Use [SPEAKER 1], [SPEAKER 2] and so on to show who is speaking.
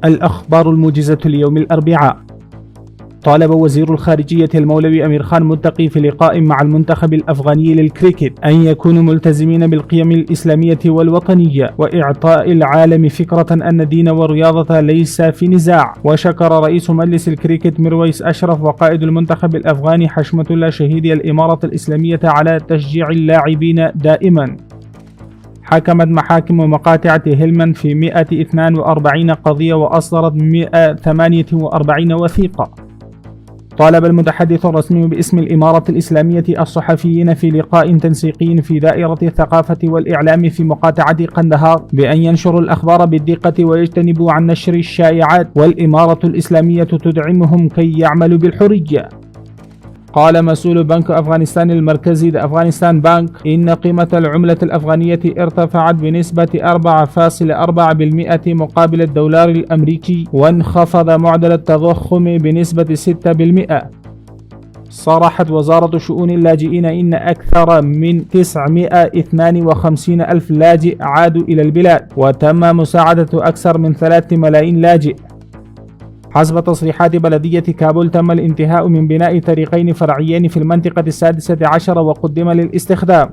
[SPEAKER 1] الأخبار الموجزة ليوم الأربعاء. طالب وزير الخارجية المولوي أمير خان متقي في لقاء مع المنتخب الأفغاني للكريكت أن يكونوا ملتزمين بالقيم الإسلامية والوطنية، وإعطاء العالم فكرة أن الدين والرياضة ليس في نزاع. وشكر رئيس مجلس الكريكت مرويس أشرف وقائد المنتخب الأفغاني حشمة الله شهيدي الإمارة الإسلامية على تشجيع اللاعبين دائما. حكمت محاكم مقاطعة هلمند في 142 قضية وأصدرت 148 وثيقة. طالب المتحدث الرسمي باسم الإمارة الإسلامية الصحفيين في لقاء تنسيقي في دائرة الثقافة والإعلام في مقاطعة قندهار بأن ينشروا الأخبار بالدقة ويجتنبوا عن نشر الشائعات، والإمارة الإسلامية تدعمهم كي يعملوا بالحرية. قال مسؤول بنك أفغانستان المركزي The Afghanistan Bank إن قيمة العملة الأفغانية ارتفعت بنسبة 4.4% مقابل الدولار الأمريكي، وانخفض معدل التضخم بنسبة 6%. صرحت وزارة شؤون اللاجئين إن أكثر من 952 ألف لاجئ عادوا إلى البلاد، وتم مساعدة أكثر من 3 ملايين لاجئ. حسب تصريحات بلدية كابول تم الانتهاء من بناء طريقين فرعيين في المنطقة 16 وقدم للاستخدام.